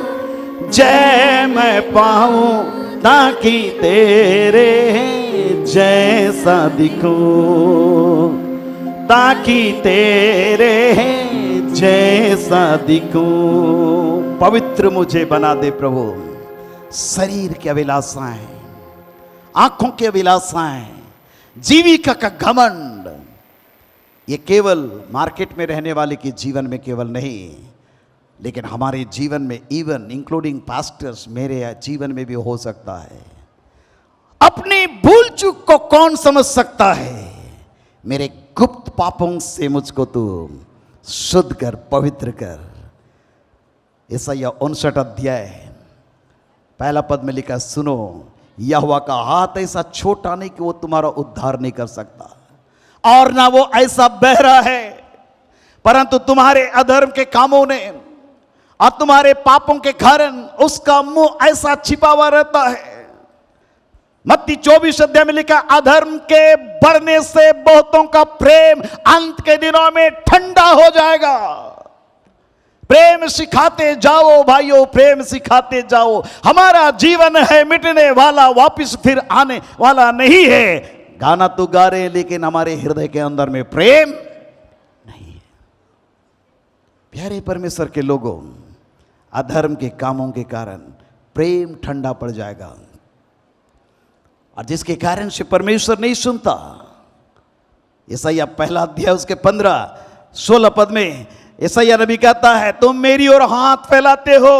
जय मैं पाऊं, ताकि तेरे जैसा दिखूं, ताकि तेरे जैसा दिखूं। पवित्र मुझे बना दे प्रभु। शरीर की अभिलाषाएं, आंखों की अभिलाषाएं, जीविका का घमंड, ये केवल मार्केट में रहने वाले के जीवन में केवल नहीं, लेकिन हमारे जीवन में, इवन इंक्लूडिंग पास्टर्स, मेरे जीवन में भी हो सकता है। अपनी भूल चूक को कौन समझ सकता है, मेरे गुप्त पापों से मुझको तू शुद्ध कर, पवित्र कर। यशायाह 59 अध्याय 1 पद में लिखा, सुनो यहोवा का हाथ ऐसा छोटा नहीं कि वो तुम्हारा उद्धार नहीं कर सकता, और ना वो ऐसा बहरा है, परंतु तुम्हारे अधर्म के कामों ने और तुम्हारे पापों के कारण उसका मुंह ऐसा छिपा हुआ रहता है। मत्ती 24 अध्याय में लिखा, अधर्म के बढ़ने से बहुतों का प्रेम अंत के दिनों में ठंडा हो जाएगा। प्रेम सिखाते जाओ भाइयों, प्रेम सिखाते जाओ। हमारा जीवन है मिटने वाला, वापस फिर आने वाला नहीं है। गाना तो गा रहे हैं लेकिन हमारे हृदय के अंदर में प्रेम नहीं है। प्यारे परमेश्वर के लोगों, अधर्म के कामों के कारण प्रेम ठंडा पड़ जाएगा, और जिसके कारण से परमेश्वर नहीं सुनता। यशायाह पहला अध्याय उसके 15-16 पद में यशायाह नबी कहता है, तुम मेरी ओर हाथ फैलाते हो,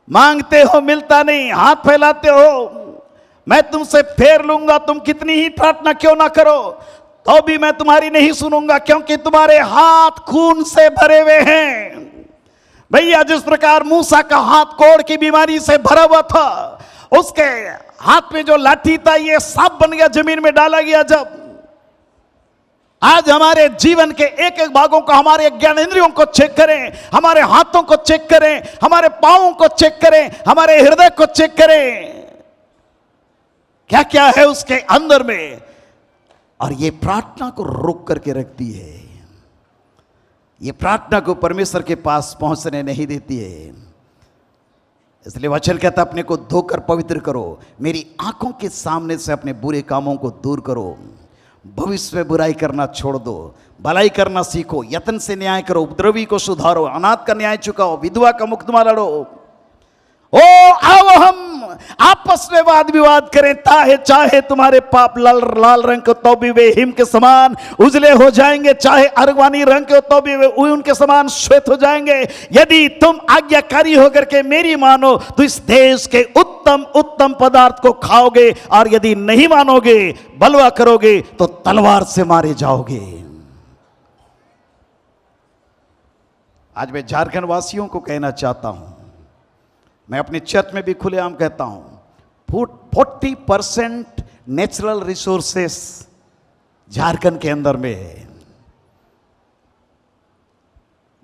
मांगते हो मिलता नहीं, हाथ फैलाते हो, मैं तुमसे फेर लूंगा, तुम कितनी ही प्रार्थना क्यों ना करो तो भी मैं तुम्हारी नहीं सुनूंगा, क्योंकि तुम्हारे हाथ खून से भरे हुए हैं। भैया, जिस प्रकार मूसा का हाथ कोढ़ की बीमारी से भरा हुआ था, उसके हाथ में जो लाठी था ये सांप बन गया, जमीन में डाला गया। जब आज हमारे जीवन के एक एक भागों को, हमारे ज्ञानेंद्रियों को चेक करें, हमारे हाथों को चेक करें, हमारे पांवों को चेक करें, हमारे हृदय को चेक करें, क्या क्या है उसके अंदर में। और ये प्रार्थना को रोक करके रखती है, ये प्रार्थना को परमेश्वर के पास पहुंचने नहीं देती है। इसलिए वचन कहता, अपने को धोकर पवित्र करो, मेरी आंखों के सामने से अपने बुरे कामों को दूर करो, भविष्य में बुराई करना छोड़ दो, भलाई करना सीखो, यत्न से न्याय करो, उपद्रवी को सुधारो, अनाथ का न्याय चुकाओ, विधवा का मुकदमा लड़ो। ओ आओ हम आपस में वाद विवाद करें, चाहे चाहे तुम्हारे पाप लाल रंग के तो भी वे हिम के समान उजले हो जाएंगे, चाहे अर्गवानी रंग के तो भी वे उनके समान श्वेत हो जाएंगे। यदि तुम आज्ञाकारी होकर के मेरी मानो तो इस देश के उत्तम उत्तम पदार्थ को खाओगे, और यदि नहीं मानोगे, बलवा करोगे तो तलवार से मारे जाओगे। आज मैं झारखंड वासियों को कहना चाहता हूं, मैं अपनी चर्च में भी खुलेआम कहता हूं, 40% नेचुरल रिसोर्सेस झारखंड के अंदर में है।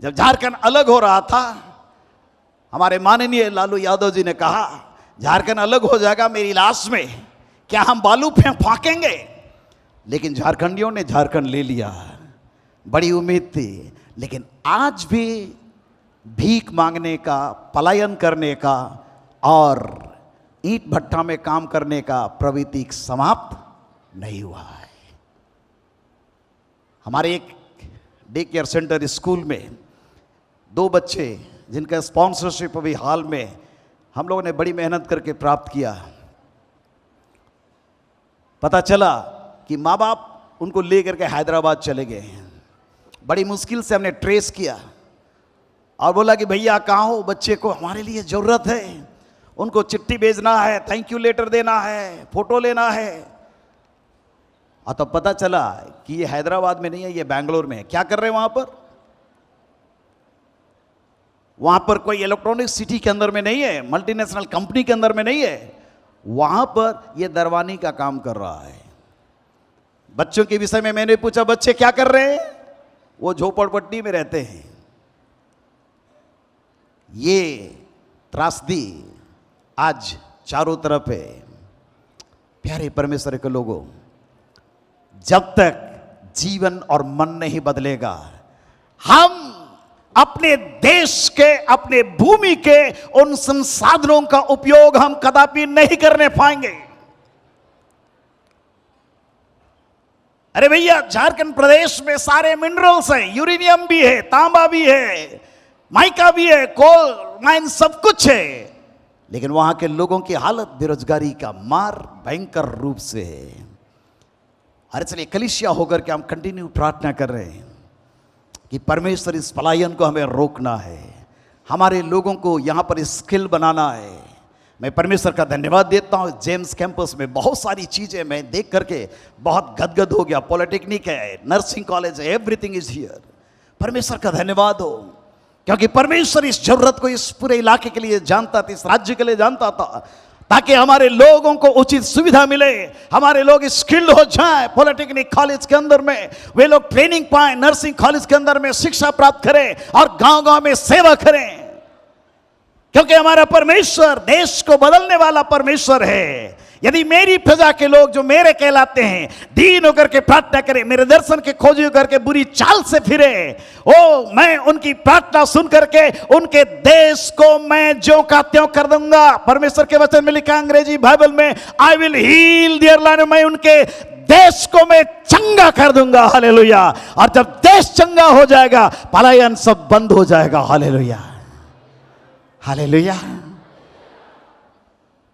जब झारखंड अलग हो रहा था, हमारे माननीय लालू यादव जी ने कहा, झारखंड अलग हो जाएगा मेरी लाश में, क्या हम बालू फांकेंगे? लेकिन झारखंडियों ने झारखंड ले लिया, बड़ी उम्मीद थी। लेकिन आज भी भीख मांगने का, पलायन करने का और ईंट भट्टा में काम करने का प्रवृत्ति समाप्त नहीं हुआ है। हमारे एक डे केयर सेंटर स्कूल में 2 बच्चे जिनका स्पॉन्सरशिप अभी हाल में हम लोगों ने बड़ी मेहनत करके प्राप्त किया, पता चला कि माँ बाप उनको लेकर के हैदराबाद चले गए हैं। बड़ी मुश्किल से हमने ट्रेस किया और बोला कि भैया कहाँ हो, बच्चे को हमारे लिए ज़रूरत है, उनको चिट्ठी भेजना है, थैंक यू लेटर देना है, फोटो लेना है। और तो पता चला कि ये हैदराबाद में नहीं है, ये बेंगलोर में है। क्या कर रहे हैं वहाँ पर? वहाँ पर कोई इलेक्ट्रॉनिक सिटी के अंदर में नहीं है, मल्टीनेशनल कंपनी के अंदर में नहीं है, वहाँ पर ये दरवानी का काम कर रहा है। बच्चों के विषय में मैंने पूछा, बच्चे क्या कर रहे हैं? वो झोपड़पट्टी में रहते हैं। ये त्रासदी आज चारों तरफ है। प्यारे परमेश्वर के लोगों, जब तक जीवन और मन नहीं बदलेगा, हम अपने देश के, अपने भूमि के उन संसाधनों का उपयोग हम कदापि नहीं करने पाएंगे। अरे भैया, झारखंड प्रदेश में सारे मिनरल्स हैं, यूरेनियम भी है, तांबा भी है, माइका भी है, कोल माइन सब कुछ है, लेकिन वहां के लोगों की हालत बेरोजगारी का मार भयंकर रूप से है। और इसलिए कलीसिया होकर के हम कंटिन्यू प्रार्थना कर रहे हैं कि परमेश्वर इस पलायन को हमें रोकना है, हमारे लोगों को यहाँ पर स्किल बनाना है। मैं परमेश्वर का धन्यवाद देता हूँ। जेम्स कैंपस में बहुत सारी चीज़ें मैं देख करके बहुत गदगद हो गया। पॉलिटेक्निक है, नर्सिंग कॉलेज है, एवरीथिंग इज हियर। परमेश्वर का धन्यवाद हो, क्योंकि परमेश्वर इस जरूरत को इस पूरे इलाके के लिए जानता था, इस राज्य के लिए जानता था, ताकि हमारे लोगों को उचित सुविधा मिले, हमारे लोग स्किल्ड हो जाएं। पॉलिटेक्निक कॉलेज के अंदर में वे लोग ट्रेनिंग पाएं, नर्सिंग कॉलेज के अंदर में शिक्षा प्राप्त करें और गांव-गांव में सेवा करें, क्योंकि हमारा परमेश्वर देश को बदलने वाला परमेश्वर है। यदि मेरी प्रजा के लोग जो मेरे कहलाते हैं दीन होकर के प्रार्थना करें, मेरे दर्शन के खोजी होकर के बुरी चाल से फिरे, ओ मैं उनकी प्रार्थना सुन करके उनके देश को मैं ज्यों का त्यों कर दूंगा। परमेश्वर के वचन में लिखा अंग्रेजी बाइबल में, I will heal their land, मैं उनके देश को मैं चंगा कर दूंगा। हालेलुया। और जब देश चंगा हो जाएगा, पलायन सब बंद हो जाएगा। Hallelujah, hallelujah.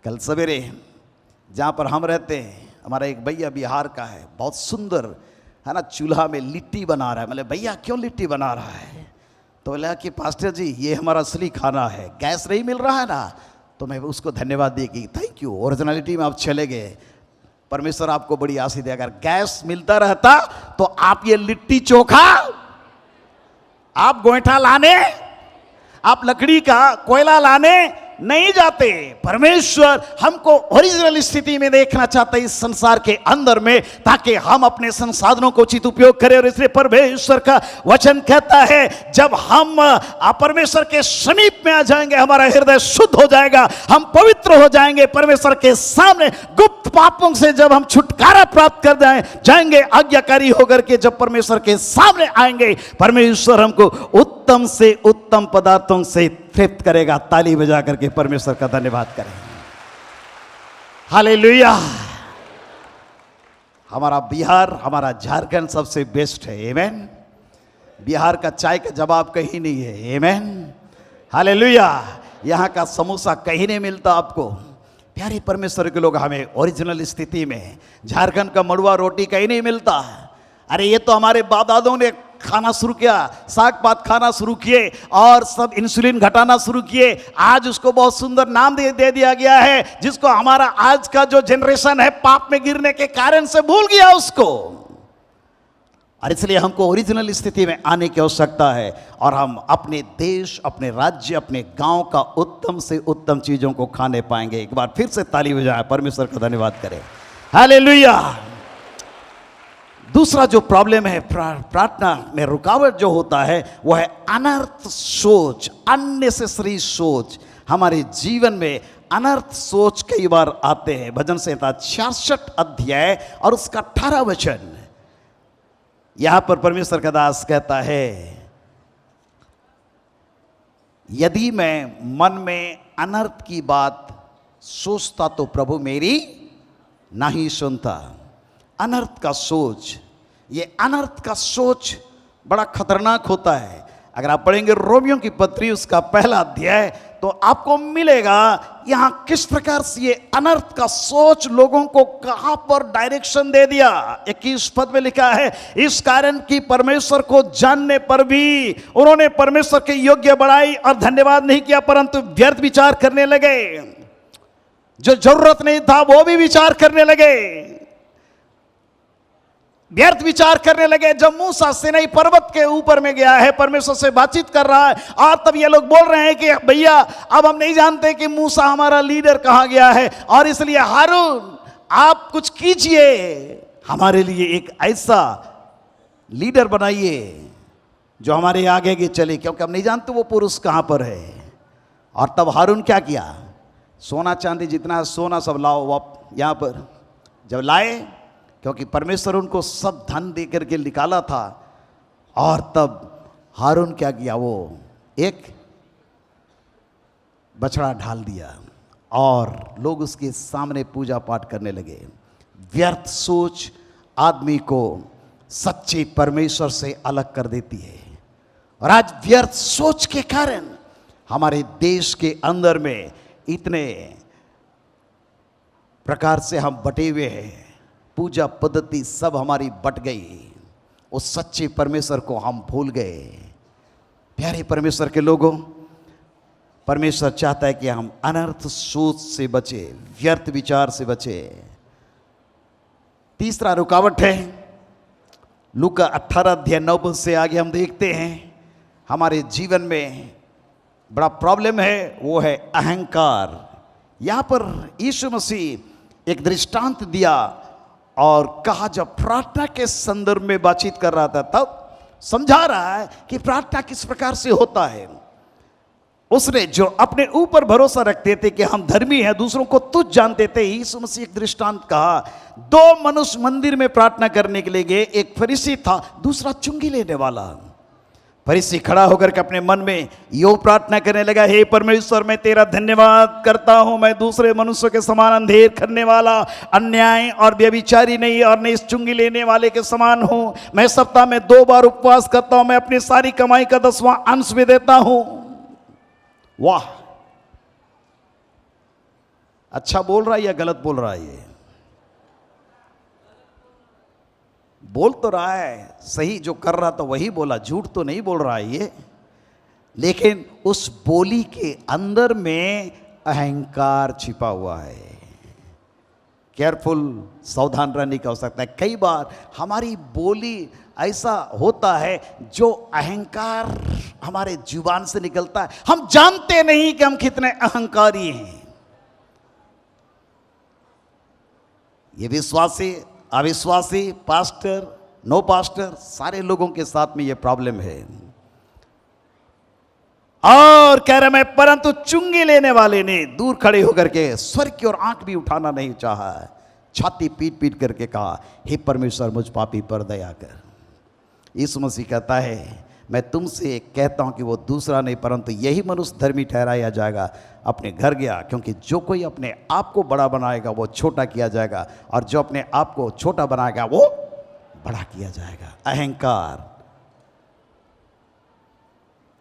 कल सवेरे जहां पर हम रहते हैं, हमारा एक भैया बिहार का है, बहुत सुंदर है ना, चूल्हा में लिट्टी बना रहा है। मतलब भैया क्यों लिट्टी बना रहा है? तो बोला कि पास्टर जी ये हमारा असली खाना है, गैस नहीं मिल रहा है ना। तो मैं उसको धन्यवाद दी कि थैंक यू, ओरिजिनलिटी में आप चले गए। परमेश्वर आपको बड़ी आशीष दे। अगर गैस मिलता रहता तो आप ये लिट्टी चोखा, आप गोईठा लाने, आप लकड़ी का कोयला लाने नहीं जाते। परमेश्वर हमको ओरिजिनल स्थिति में देखना चाहता है इस संसार के अंदर में, ताकि हम अपने संसाधनों को उचित उपयोग करें। और इसलिए परमेश्वर का वचन कहता है जब हम परमेश्वर के समीप में आ जाएंगे, हमारा हृदय शुद्ध हो जाएगा, हम पवित्र हो जाएंगे परमेश्वर के सामने। गुप्त पापों से जब हम छुटकारा प्राप्त कर जाएंगे, आज्ञाकारी होकर के जब परमेश्वर के सामने आएंगे, परमेश्वर हमको उत्तम से उत्तम पदार्थों से तृप्त करेगा। ताली बजा करके परमेश्वर का धन्यवाद करें। हालेलुया। हमारा बिहार, हमारा झारखंड सबसे बेस्ट है। आमेन। बिहार का चाय का जवाब कहीं नहीं है। आमेन, हालेलुया। यहाँ का समोसा कहीं नहीं मिलता आपको। प्यारे परमेश्वर के लोग, हमें ओरिजिनल स्थिति में झारखंड का मड़ुआ रोटी कहीं नहीं मिलता। अरे ये तो हमारे बाप दादों ने खाना शुरू किया, साग पात खाना शुरू किए और सब इंसुलिन घटाना शुरू किए। आज उसको बहुत सुंदर नाम दे दिया गया है, जिसको हमारा आज का जो जनरेशन है पाप में गिरने के कारण से भूल गया उसको। और इसलिए हमको ओरिजिनल स्थिति में आने की आवश्यकता है, और हम अपने देश, अपने राज्य, अपने गांव का उत्तम से उत्तम चीजों को खाने पाएंगे। एक बार फिर से ताली बजाएं, परमेश्वर का धन्यवाद करें। हालेलुया। दूसरा जो प्रॉब्लम है प्रार्थना में रुकावट जो होता है, वो है अनर्थ सोच, अननेसेसरी सोच। हमारे जीवन में अनर्थ सोच कई बार आते हैं। भजन संहिता 66 अध्याय और उसका 18 वचन, यहां पर परमेश्वर का दास कहता है, यदि मैं मन में अनर्थ की बात सोचता तो प्रभु मेरी नहीं सुनता। अनर्थ का सोच, ये अनर्थ का सोच बड़ा खतरनाक होता है। अगर आप पढ़ेंगे रोमियों की पत्री उसका 1 अध्याय, तो आपको मिलेगा यहां किस प्रकार से ये अनर्थ का सोच लोगों को कहां पर डायरेक्शन दे दिया। 21 पद में लिखा है, इस कारण कि परमेश्वर को जानने पर भी उन्होंने परमेश्वर के योग्य बढ़ाई और धन्यवाद नहीं किया, परंतु व्यर्थ विचार करने लगे। जो जरूरत नहीं था वो भी विचार करने लगे, व्यर्थ विचार करने लगे। जब मूसा सीनै पर्वत के ऊपर में गया है, परमेश्वर से बातचीत कर रहा है, और तब ये लोग बोल रहे हैं कि भैया अब हम नहीं जानते कि मूसा हमारा लीडर कहां गया है, और इसलिए हारून आप कुछ कीजिए, हमारे लिए एक ऐसा लीडर बनाइए जो हमारे आगे आगे चले, क्योंकि हम नहीं जानते वो पुरुष कहां पर है। और तब हारून क्या किया, सोना चांदी जितना सोना सब लाओ आप यहां पर। जब लाए, क्योंकि परमेश्वर उनको सब धन दे करके निकाला था, और तब हारून क्या किया, वो एक बछड़ा ढाल दिया और लोग उसके सामने पूजा पाठ करने लगे। व्यर्थ सोच आदमी को सच्चे परमेश्वर से अलग कर देती है। और आज व्यर्थ सोच के कारण हमारे देश के अंदर में इतने प्रकार से हम बटे हुए हैं, पूजा पद्धति सब हमारी बट गई, उस सच्चे परमेश्वर को हम भूल गए। प्यारे परमेश्वर के लोगों, परमेश्वर चाहता है कि हम अनर्थ सोच से बचे, व्यर्थ विचार से बचे। तीसरा रुकावट है, लूका 18 अध्याय 9 पद से आगे हम देखते हैं हमारे जीवन में बड़ा प्रॉब्लम है, वो है अहंकार। यहां पर यीशु मसीह एक दृष्टांत दिया और कहा, जब प्रार्थना के संदर्भ में बातचीत कर रहा था तब समझा रहा है कि प्रार्थना किस प्रकार से होता है। उसने जो अपने ऊपर भरोसा रखते थे कि हम धर्मी हैं, दूसरों को तुच्छ जानते थे, यीशु मसीह एक दृष्टांत कहा। दो मनुष्य मंदिर में प्रार्थना करने के लिए गए, एक फरीसी था, दूसरा चुंगी लेने वाला। फरीसी खड़ा होकर के अपने मन में यो प्रार्थना करने लगा, हे परमेश्वर, मैं तेरा धन्यवाद करता हूं, मैं दूसरे मनुष्यों के समान अंधेर करने वाला, अन्याय और व्यभिचारी नहीं और नहीं इस चुंगी लेने वाले के समान हूं। मैं सप्ताह में 2 बार उपवास करता हूं, मैं अपनी सारी कमाई का 10वां अंश भी देता हूं। वाह, अच्छा बोल रहा है या गलत बोल रहा है? ये बोल तो रहा है, सही जो कर रहा था वही बोला, झूठ तो नहीं बोल रहा है ये। लेकिन उस बोली के अंदर में अहंकार छिपा हुआ है। केयरफुल, सावधान रहने की आवश्यकता है। कई बार हमारी बोली ऐसा होता है जो अहंकार हमारे जुबान से निकलता है, हम जानते नहीं कि हम कितने अहंकारी हैं। ये विश्वासी, अविश्वासी, पास्टर, नो पास्टर, सारे लोगों के साथ में ये प्रॉब्लम है। और कह रहे मैं, परंतु चुंगी लेने वाले ने दूर खड़े होकर के स्वर की ओर आंख भी उठाना नहीं चाहा, छाती पीट पीट करके कहा, हे परमेश्वर, मुझ पापी पर दया कर। यीशु मसीह कहता है, मैं तुमसे कहता हूं कि वो दूसरा नहीं परंतु यही मनुष्य धर्मी ठहराया जाएगा। अपने घर गया, क्योंकि जो कोई अपने आप को बड़ा बनाएगा वो छोटा किया जाएगा, और जो अपने आप को छोटा बनाएगा वो बड़ा किया जाएगा। अहंकार।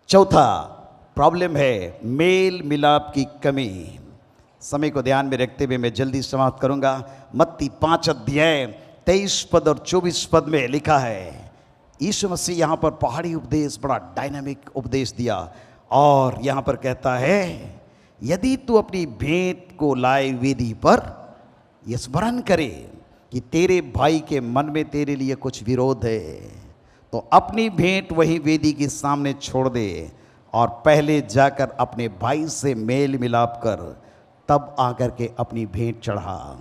चौथा प्रॉब्लम है मेल मिलाप की कमी। समय को ध्यान में रखते हुए मैं जल्दी समाप्त करूंगा। मत्ती 5 अध्याय 23 पद और 24 पद में लिखा है, यीशु मसीह यहाँ पर पहाड़ी उपदेश, बड़ा डायनामिक उपदेश दिया, और यहाँ पर कहता है, यदि तू अपनी भेंट को लाए वेदी पर, यह स्मरण करे कि तेरे भाई के मन में तेरे लिए कुछ विरोध है, तो अपनी भेंट वही वेदी के सामने छोड़ दे और पहले जाकर अपने भाई से मेल मिलाप कर, तब आकर के अपनी भेंट चढ़ा।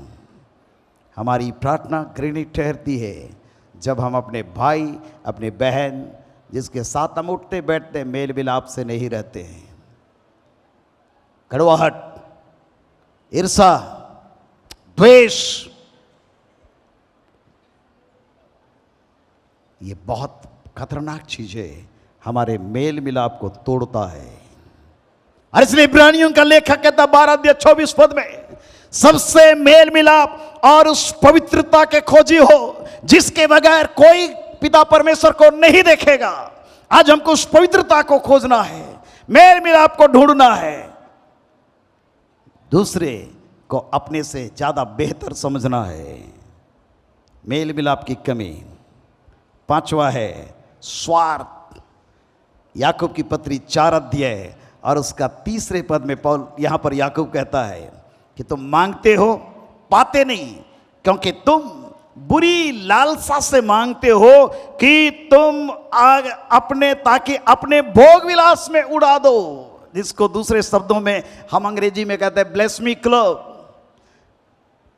हमारी प्रार्थना घृणित ठहरती है जब हम अपने भाई, अपने बहन, जिसके साथ हम उठते बैठते मेल मिलाप से नहीं रहते हैं। कड़वाहट, ईर्षा, द्वेष, ये बहुत खतरनाक चीज है, हमारे मेल मिलाप को तोड़ता है। और इसलिए इब्रानियों का लेखक कहता 12 अध्याय 24 पद में, सबसे मेल मिलाप और उस पवित्रता के खोजी हो जिसके बगैर कोई पिता परमेश्वर को नहीं देखेगा। आज हमको उस पवित्रता को खोजना है, मेल मिलाप को ढूंढना है, दूसरे को अपने से ज्यादा बेहतर समझना है। मेल मिलाप की कमी। 5वां है स्वार्थ। याकूब की पत्री 4 अध्याय और उसका 3 पद में पौल, यहां पर याकूब कहता है कि तुम मांगते हो, पाते नहीं, क्योंकि तुम बुरी लालसा से मांगते हो कि तुम अपने, ताकि अपने भोग विलास में उड़ा दो, जिसको दूसरे शब्दों में हम अंग्रेजी में कहते हैं ब्लेस मी क्लब।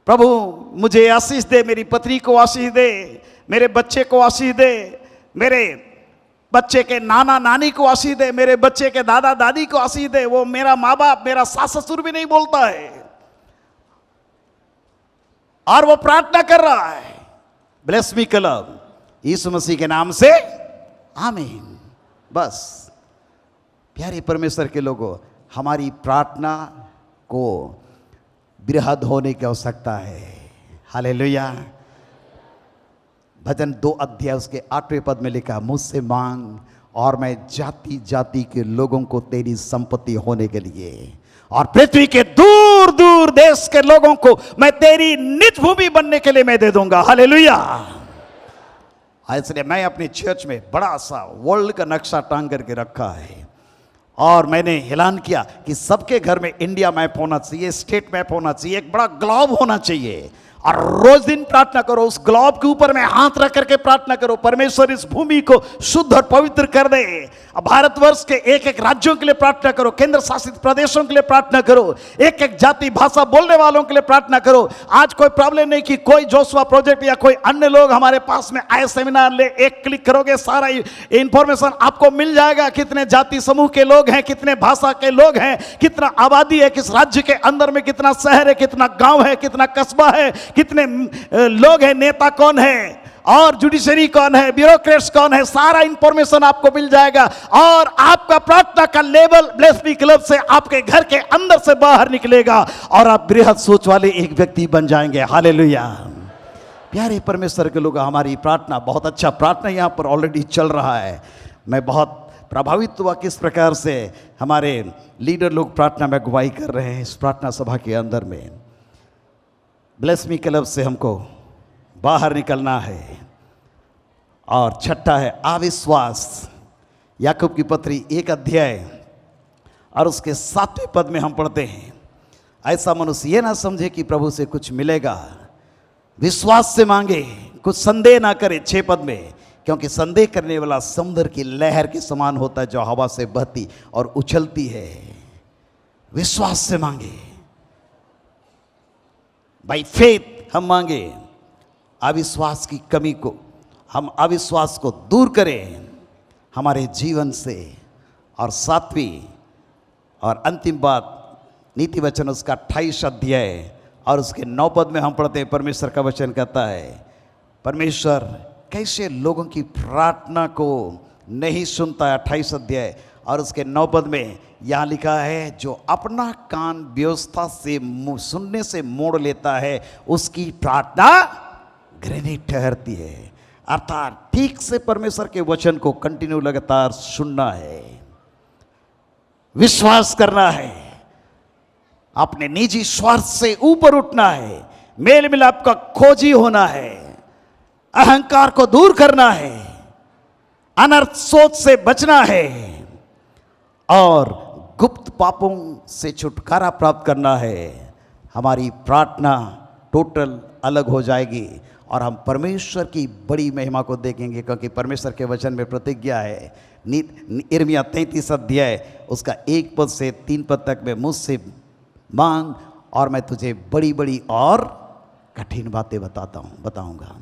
प्रभु मुझे आशीष दे, मेरी पत्नी को आशीष दे, मेरे बच्चे को आशीष दे, मेरे बच्चे के नाना नानी को आशीष दे, मेरे बच्चे के दादा दादी को आशीष दे। वो मेरा माँ बाप, मेरा सास ससुर भी नहीं बोलता है, और वो प्रार्थना कर रहा है ब्लेस मी क्लब, यीशु मसीह के नाम से आमीन। बस प्यारे परमेश्वर के लोगों, हमारी प्रार्थना को बृहद होने की आवश्यकता है। हालेलुया। भजन 2 अध्याय उसके 8वें पद में लिखा, मुझसे मांग और मैं जाति जाति के लोगों को तेरी संपत्ति होने के लिए, और पृथ्वी के दूर दूर देश के लोगों को मैं तेरी निज भूमि बनने के लिए मैं दे दूंगा। हालेलुया। इसलिए मैं अपनी चर्च में बड़ा सा वर्ल्ड का नक्शा टांग करके रखा है, और मैंने ऐलान किया कि सबके घर में इंडिया मैप होना चाहिए, स्टेट मैप होना चाहिए, एक बड़ा ग्लोब होना चाहिए, और रोज दिन प्रार्थना करो। उस ग्लोब के ऊपर में हाथ रख करके प्रार्थना करो, परमेश्वर इस भूमि को शुद्ध और पवित्र कर दे। भारतवर्ष के एक एक राज्यों के लिए प्रार्थना करो, केंद्र शासित प्रदेशों के लिए प्रार्थना करो, एक एक जाति भाषा बोलने वालों के लिए प्रार्थना करो। आज कोई प्रॉब्लम नहीं कि कोई जोशुआ प्रोजेक्ट या कोई अन्य लोग हमारे पास में आए सेमिनार ले, एक क्लिक करोगे सारा इंफॉर्मेशन आपको मिल जाएगा। कितने जाति समूह के लोग हैं, कितने भाषा के लोग हैं, कितना आबादी है, किस राज्य के अंदर में कितना शहर है, कितना गांव है, कितना कस्बा है, कितने लोग हैं, नेता कौन है और जुडिशरी कौन है, ब्यूरोक्रेट्स कौन है, सारा इंफॉर्मेशन आपको मिल जाएगा। और आपका प्रार्थना का लेवल ब्लेस मी क्लब से आपके घर के अंदर से बाहर निकलेगा और आप बृहद सोच वाले एक व्यक्ति बन जाएंगे। हालेलुया। प्यारे परमेश्वर के लोग, हमारी प्रार्थना बहुत अच्छा प्रार्थना यहाँ पर ऑलरेडी चल रहा है। मैं बहुत प्रभावित हुआ किस प्रकार से हमारे लीडर लोग प्रार्थना में अगुवाई कर रहे हैं इस प्रार्थना सभा के अंदर में। ब्लेस मी क्लब से हमको बाहर निकलना है। और छठा है अविश्वास। याकूब की पत्री 1 अध्याय और उसके 7वें पद में हम पढ़ते हैं, ऐसा मनुष्य ये ना समझे कि प्रभु से कुछ मिलेगा, विश्वास से मांगे, कुछ संदेह ना करे। 6 पद में, क्योंकि संदेह करने वाला समुद्र की लहर के समान होता है जो हवा से बहती और उछलती है। विश्वास से मांगे, बाय फेथ हम मांगे। अविश्वास की कमी को, हम अविश्वास को दूर करें हमारे जीवन से। और 7वीं और अंतिम बात, नीति वचन उसका 28 अध्याय और उसके 9 पद में हम पढ़ते हैं, परमेश्वर का वचन कहता है, परमेश्वर कैसे लोगों की प्रार्थना को नहीं सुनता है। 28 अध्याय और उसके 9 पद में यहाँ लिखा है, जो अपना कान व्यवस्था से सुनने से मोड़ लेता है उसकी प्रार्थना घृणित ठहरती है। अर्थात ठीक से परमेश्वर के वचन को कंटिन्यू लगातार सुनना है, विश्वास करना है, अपने निजी स्वार्थ से ऊपर उठना है, मेल मिलाप का खोजी होना है, अहंकार को दूर करना है, अनर्थ सोच से बचना है और गुप्त पापों से छुटकारा प्राप्त करना है। हमारी प्रार्थना टोटल अलग हो जाएगी और हम परमेश्वर की बड़ी महिमा को देखेंगे, क्योंकि परमेश्वर के वचन में प्रतिज्ञा है। यिर्मयाह 33 अध्याय उसका 1 पद से 3 पद तक में, मुझसे मांग और मैं तुझे बड़ी बड़ी और कठिन बातें बताऊंगा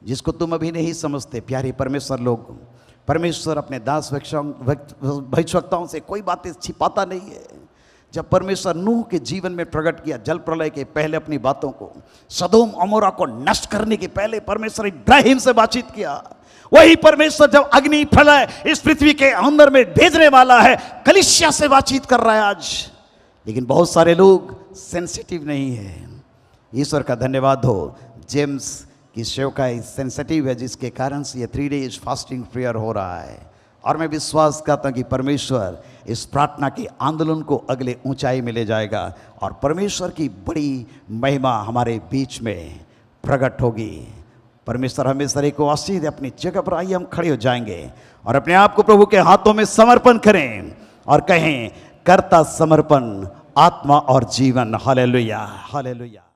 जिसको तुम अभी नहीं समझते। प्यारे परमेश्वर लोग, परमेश्वर अपने दास भविष्यवक्ताओं से कोई बातें छिपाता नहीं है। जब परमेश्वर नूह के जीवन में प्रकट किया जल प्रलय के पहले अपनी बातों को, सदोम अमोरा को नष्ट करने के पहले परमेश्वर इब्राहिम से बातचीत किया। वही परमेश्वर जब अग्नि प्रलय इस पृथ्वी के अंदर में भेजने वाला है, कलीसिया से बातचीत कर रहा है आज। लेकिन बहुत सारे लोग सेंसिटिव नहीं है। ईश्वर का धन्यवाद हो, जेम्स की सेवकाई सेंसिटिव है, जिसके कारण से ये 3 डेज फास्टिंग प्रेयर हो रहा है। और मैं विश्वास करता हूँ कि परमेश्वर इस प्रार्थना के आंदोलन को अगले ऊंचाई में ले जाएगा और परमेश्वर की बड़ी महिमा हमारे बीच में प्रकट होगी। परमेश्वर हमेशा एक को आशीष दे। अपनी जगह पर आइए हम खड़े हो जाएंगे और अपने आप को प्रभु के हाथों में समर्पण करें और कहें, करता समर्पण आत्मा और जीवन। Hallelujah, hallelujah.